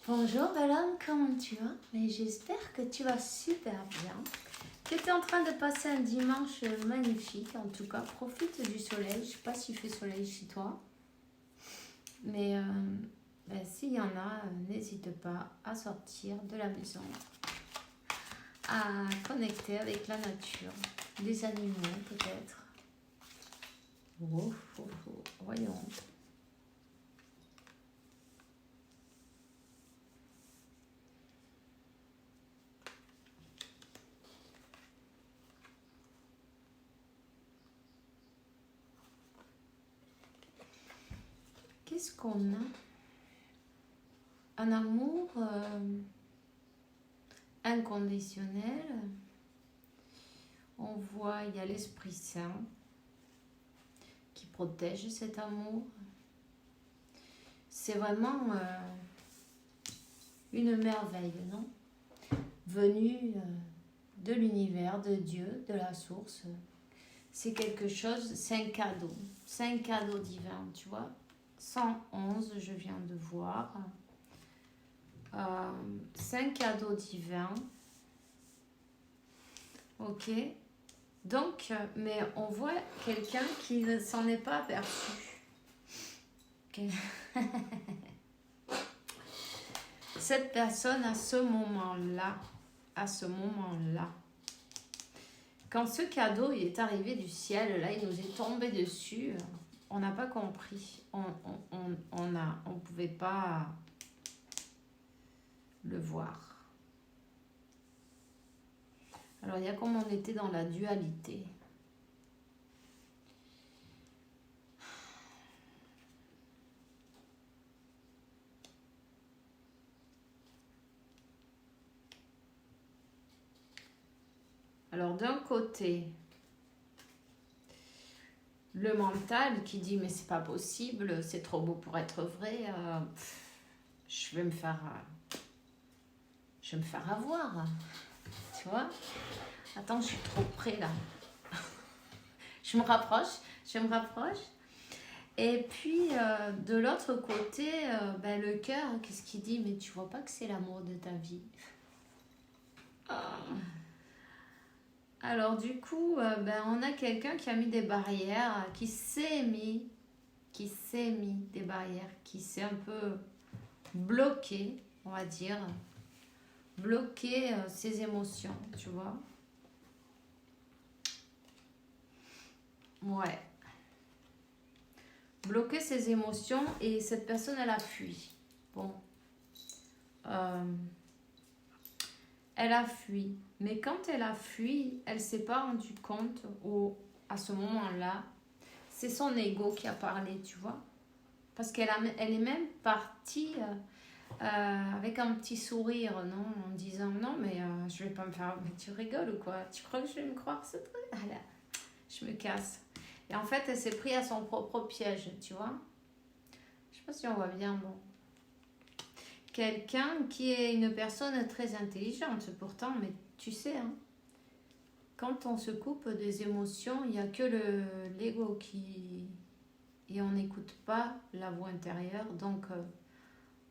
Bonjour bel homme, comment tu vas? Mais j'espère que tu vas super bien. Que tu es en train de passer un dimanche magnifique. En tout cas, profite du soleil. Je ne sais pas s'il fait soleil chez toi. Mais s'il y en a, n'hésite pas à sortir de la maison, à connecter avec la nature, des animaux peut-être. Voyons. Qu'est-ce qu'on a? Un amour inconditionnel. On voit, il y a l'Esprit Saint qui protège cet amour. C'est vraiment une merveille, non? Venue de l'univers, de Dieu, de la source. C'est quelque chose, c'est un cadeau. C'est un cadeau divin, tu vois. 111, je viens de voir. C'est un cadeau divin. Ok. Donc, mais on voit quelqu'un qui ne s'en est pas aperçu. Okay. Cette personne, à ce moment-là, quand ce cadeau il est arrivé du ciel, là, il nous est tombé dessus, on n'a pas compris. On pouvait pas le voir. Alors, il y a comme on était dans la dualité. Alors, d'un côté, le mental qui dit « mais c'est pas possible, c'est trop beau pour être vrai, je vais me faire avoir ». Tu vois? Attends, je suis trop près là. Je me rapproche. Et puis, de l'autre côté, le cœur, qu'est-ce qu'il dit? Mais tu vois pas que c'est l'amour de ta vie? Alors, du coup, on a quelqu'un qui a mis des barrières, qui s'est mis des barrières, qui s'est un peu bloqué, on va dire, bloqué ses émotions, tu vois? Ouais. Bloquer ses émotions et cette personne, elle a fui. Bon. Elle a fui. Mais quand elle a fui, elle ne s'est pas rendue compte, ou à ce moment-là, c'est son ego qui a parlé, tu vois. Parce qu'elle est même partie avec un petit sourire, non? En disant, non, mais je vais pas me faire... Mais tu rigoles ou quoi? Tu crois que je vais me croire ce truc? Ah là, je me casse. Et en fait, elle s'est prise à son propre piège, tu vois. Je sais pas si on voit bien, bon. Quelqu'un qui est une personne très intelligente, pourtant, mais tu sais, hein, quand on se coupe des émotions, il n'y a que l'ego qui... Et on n'écoute pas la voix intérieure, donc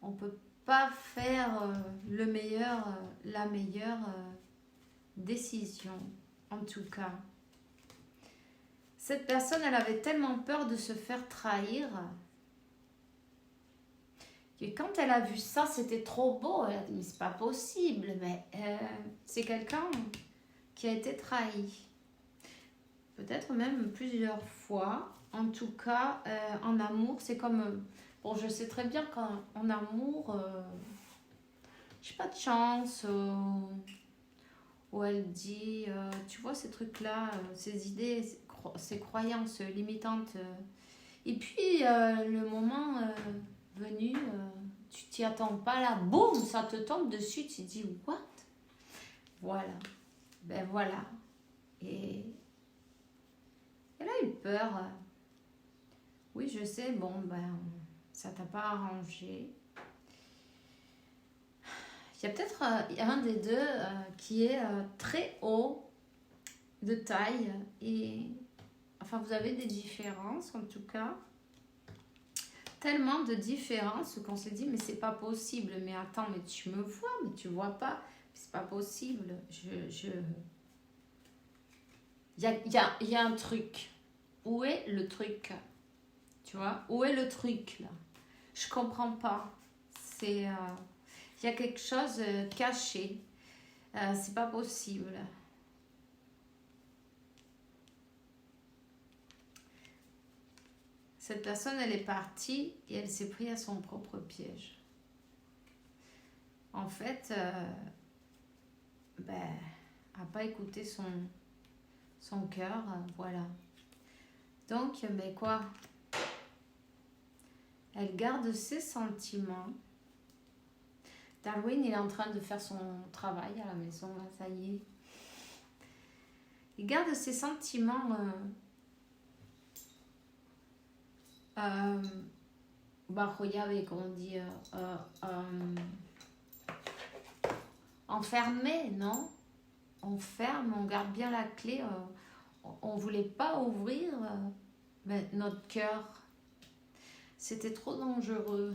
on ne peut pas faire la meilleure décision, en tout cas. Cette personne, elle avait tellement peur de se faire trahir que quand elle a vu ça, c'était trop beau. Elle a dit, mais c'est pas possible. Mais c'est quelqu'un qui a été trahi. Peut-être même plusieurs fois. En tout cas, en amour, c'est comme... Bon, je sais très bien qu'en amour, j'ai pas de chance. Où elle dit, tu vois, ces trucs-là, ces idées, ces croyances limitantes. Et puis, le moment venu, tu t'y attends pas là, boum, ça te tombe dessus, tu te dis, what? Voilà. Ben voilà. Et elle a eu peur. Oui, je sais, bon, ça t'a pas arrangé. Il y a peut-être un des deux qui est très haut de taille et enfin vous avez des différences en tout cas. tellement de différences qu'on s'est dit, mais c'est pas possible. Mais attends, mais tu me vois, mais tu vois pas. C'est pas possible. Il y a un truc. Où est le truc? Tu vois? Où est le truc, là? Je comprends pas. Il y a quelque chose caché. C'est pas possible. Cette personne, elle est partie et elle s'est prise à son propre piège. En fait, n'a pas écouté son cœur, voilà. Donc, mais quoi? Elle garde ses sentiments. Darwin, il est en train de faire son travail à la maison, là, ça y est. Il garde ses sentiments barroyave, qu'on dit enfermé, non? On ferme, on garde bien la clé. On voulait pas ouvrir notre cœur. C'était trop dangereux.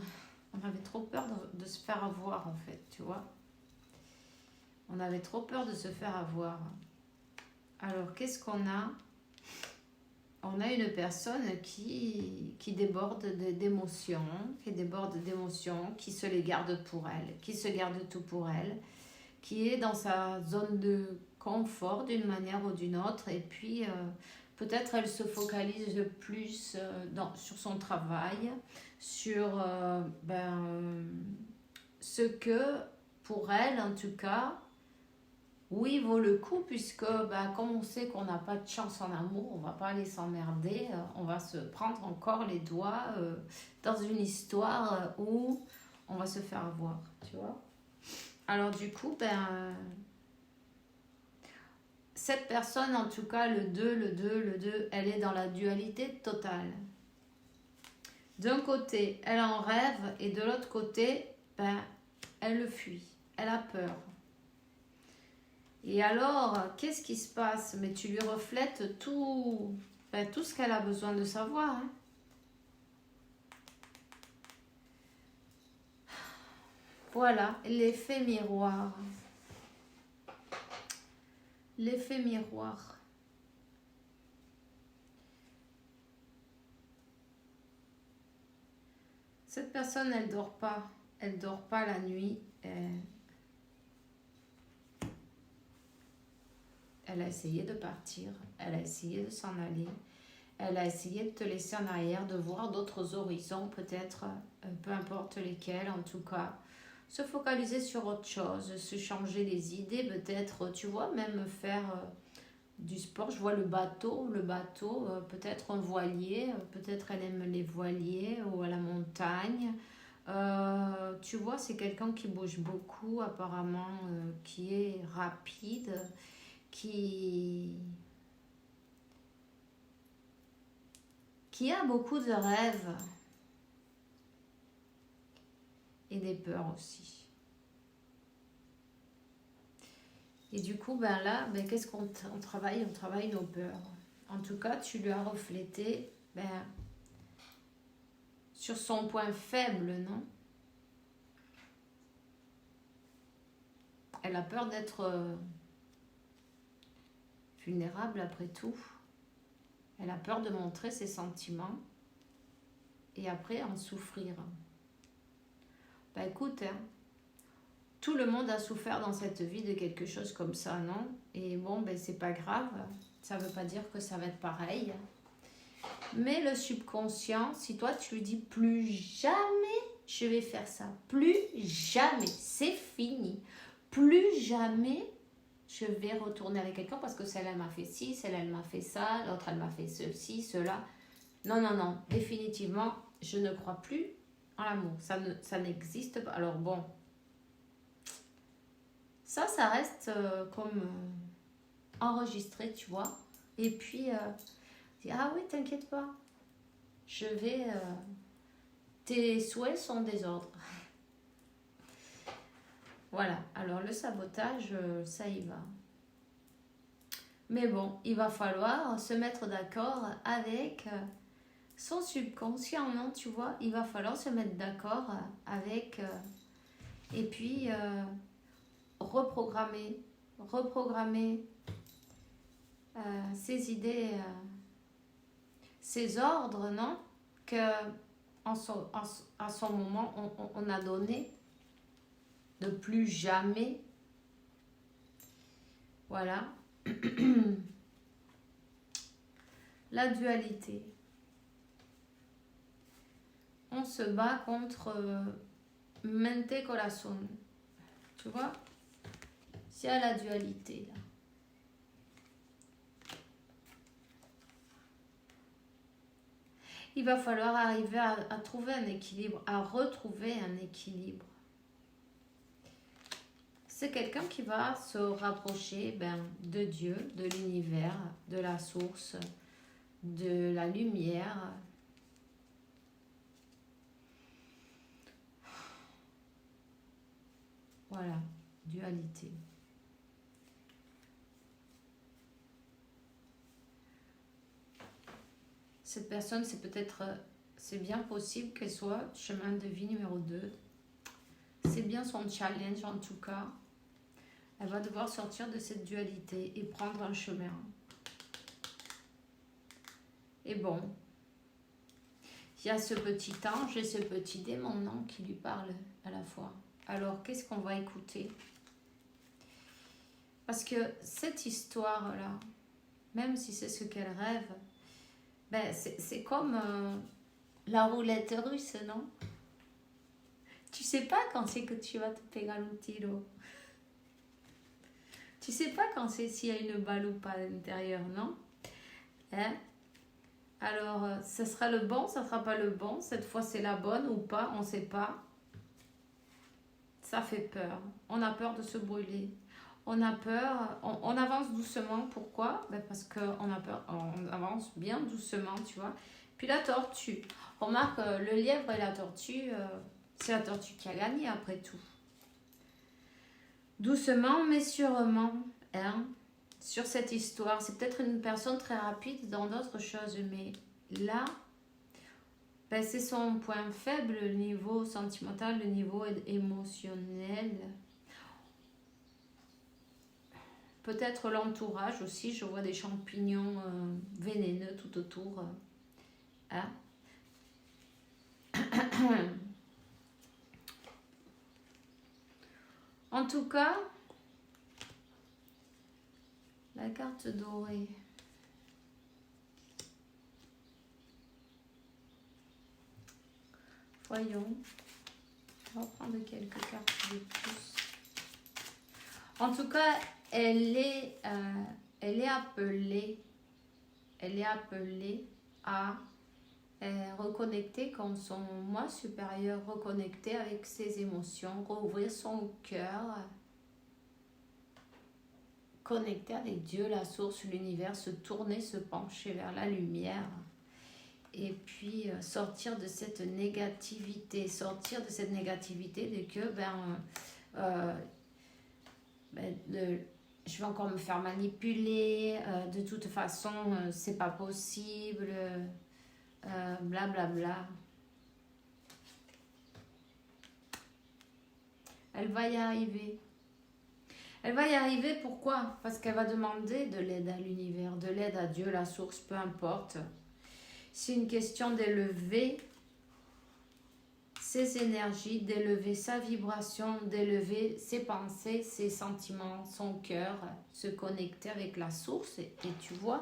On avait trop peur de se faire avoir, en fait, tu vois. On avait trop peur de se faire avoir. Alors, qu'est-ce qu'on a? On a une personne qui déborde d'émotions, qui se les garde pour elle, qui se garde tout pour elle, qui est dans sa zone de confort d'une manière ou d'une autre, et puis peut-être elle se focalise plus sur son travail, sur ce que, pour elle en tout cas, oui, vaut le coup, puisque comme on sait qu'on n'a pas de chance en amour, on va pas aller s'emmerder, on va se prendre encore les doigts dans une histoire où on va se faire avoir, tu vois. Alors du coup, cette personne, en tout cas, le 2, elle est dans la dualité totale. D'un côté, elle en rêve, et de l'autre côté, elle le fuit, elle a peur. Et alors, qu'est-ce qui se passe? Mais tu lui reflètes tout ce qu'elle a besoin de savoir. Hein. Voilà, l'effet miroir. L'effet miroir. Cette personne, elle dort pas. Elle dort pas la nuit. Elle a essayé de partir. Elle a essayé de s'en aller. Elle a essayé de te laisser en arrière, de voir d'autres horizons, peut-être, peu importe lesquels, en tout cas. Se focaliser sur autre chose, se changer les idées, peut-être, tu vois, même faire du sport. Je vois le bateau, peut-être un voilier, peut-être elle aime les voiliers ou à la montagne. Tu vois, c'est quelqu'un qui bouge beaucoup, apparemment, qui est rapide, qui a beaucoup de rêves et des peurs aussi. Et du coup, là, qu'est-ce qu'on travaille? On travaille nos peurs. En tout cas, tu lui as reflété sur son point faible, non? Elle a peur d'être vulnérable après tout. Elle a peur de montrer ses sentiments et après en souffrir. Écoute, hein, tout le monde a souffert dans cette vie de quelque chose comme ça, non? Et bon, c'est pas grave, ça veut pas dire que ça va être pareil. Mais le subconscient, si toi tu lui dis plus jamais je vais faire ça, plus jamais, c'est fini, plus jamais je vais retourner avec quelqu'un parce que celle elle m'a fait ci, celle elle m'a fait ça, l'autre elle m'a fait ceci, cela. Non, définitivement, je ne crois plus en l'amour, ça n'existe pas. Alors bon, ça reste comme enregistré, tu vois. Et puis, ah oui, t'inquiète pas, je vais... tes souhaits sont des ordres. Voilà, alors le sabotage, ça y va. Mais bon, il va falloir se mettre d'accord avec Son subconscient, non, tu vois, il va falloir se mettre d'accord avec... et puis, reprogrammer ses idées, ses ordres, non, que à son moment on a donné, de plus jamais, voilà. La dualité. On se bat contre mente corazon, tu vois, s'il y a la dualité là. Il va falloir arriver à trouver un équilibre, à retrouver un équilibre. C'est quelqu'un qui va se rapprocher de Dieu, de l'univers, de la source, de la lumière. Voilà, dualité. Cette personne, c'est bien possible qu'elle soit chemin de vie numéro 2. C'est bien son challenge en tout cas. Elle va devoir sortir de cette dualité et prendre un chemin. Et bon, il y a ce petit ange et ce petit démon, non, qui lui parlent à la fois. Alors, qu'est-ce qu'on va écouter? Parce que cette histoire-là, même si c'est ce qu'elle rêve, c'est comme la roulette russe, non? Tu sais pas quand c'est que tu vas te pegar un tiro. Tu sais pas quand c'est s'il y a une balle ou pas à l'intérieur, non? Hein? Alors, ce sera le bon, ça sera pas le bon. Cette fois, c'est la bonne ou pas, on sait pas. Ça fait peur. On a peur de se brûler. On a peur, on avance doucement. Pourquoi? Parce qu'on a peur, on avance bien doucement, tu vois. Puis la tortue. Remarque, le lièvre et la tortue, c'est la tortue qui a gagné après tout. Doucement mais sûrement, hein, sur cette histoire. C'est peut-être une personne très rapide dans d'autres choses, mais là, c'est son point faible, le niveau sentimental, le niveau émotionnel. Peut-être l'entourage aussi, je vois des champignons vénéneux tout autour. Hein. En tout cas, la carte dorée. Voyons. On va prendre quelques cartes de plus. En tout cas, elle est appelée à reconnecter comme son moi supérieur, reconnecter avec ses émotions, rouvrir son cœur, connecter avec Dieu, la source, l'univers, se tourner, se pencher vers la lumière et puis sortir de cette négativité, de que je vais encore me faire manipuler, de toute façon c'est pas possible, blablabla. Bla. Elle va y arriver. Elle va y arriver, pourquoi? Parce qu'elle va demander de l'aide à l'univers, de l'aide à Dieu, la source, peu importe. C'est une question d'élever ses énergies, d'élever sa vibration, d'élever ses pensées, ses sentiments, son cœur, se connecter avec la source. Et tu vois,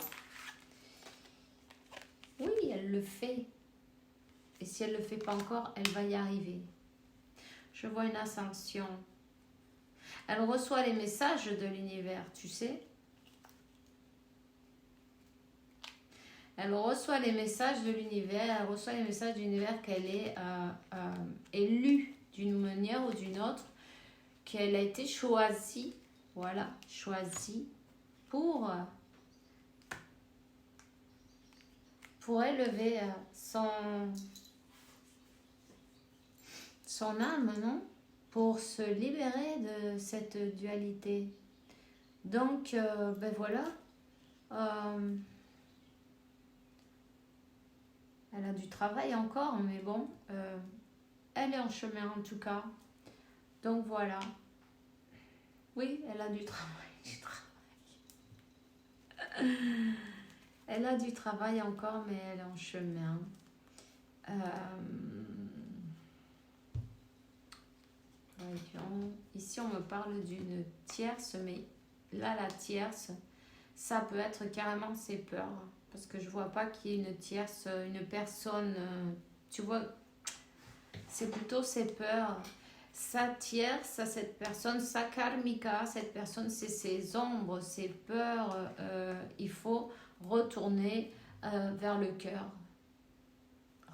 oui, elle le fait. Et si elle ne le fait pas encore, elle va y arriver. Je vois une ascension. Elle reçoit les messages de l'univers, tu sais. Elle reçoit les messages de l'univers, elle reçoit les messages de l'univers qu'elle est élue d'une manière ou d'une autre, qu'elle a été choisie, voilà, choisie pour élever son âme, non? Pour se libérer de cette dualité. Donc, voilà. Elle a du travail encore, mais bon, elle est en chemin en tout cas. Donc voilà. Oui, elle a du travail. Elle a du travail encore, mais elle est en chemin. Voyons. Ici, on me parle d'une tierce, mais là, la tierce, ça peut être carrément ses peurs. Parce que je vois pas qu'il y ait une tierce, une personne. Tu vois, c'est plutôt ses peurs. Sa tierce, cette personne, sa karmika, cette personne, c'est ses ombres, ses peurs. Il faut retourner vers le cœur.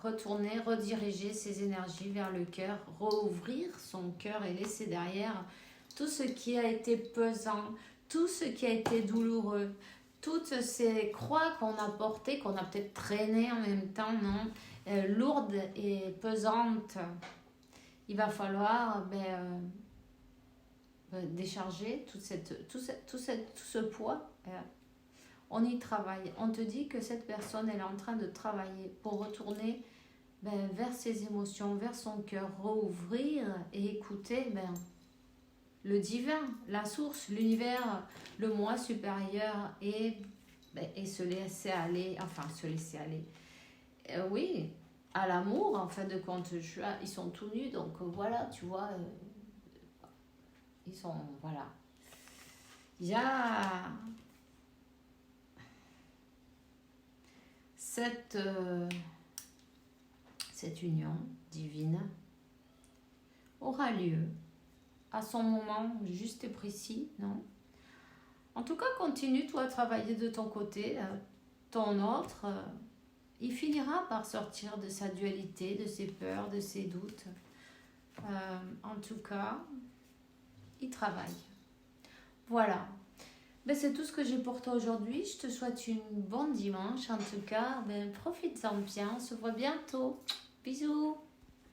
Retourner, rediriger ses énergies vers le cœur, rouvrir son cœur et laisser derrière tout ce qui a été pesant, tout ce qui a été douloureux, toutes ces croix qu'on a portées, qu'on a peut-être traînées en même temps, non, lourdes et pesantes. Il va falloir décharger tout ce poids. On y travaille. On te dit que cette personne, elle est en train de travailler pour retourner vers ses émotions, vers son cœur, rouvrir et écouter le divin, la source, l'univers, le moi supérieur et se laisser aller, oui, à l'amour en fin de compte. Ils sont tout nus, donc voilà, tu vois, ils sont, voilà. Il y a cette union divine aura lieu à son moment juste et précis, non? En tout cas, continue toi à travailler de ton côté, ton autre, il finira par sortir de sa dualité, de ses peurs, de ses doutes. En tout cas, il travaille. Voilà. C'est tout ce que j'ai pour toi aujourd'hui. Je te souhaite une bonne dimanche. En tout cas, profites-en bien. On se voit bientôt. Bisous.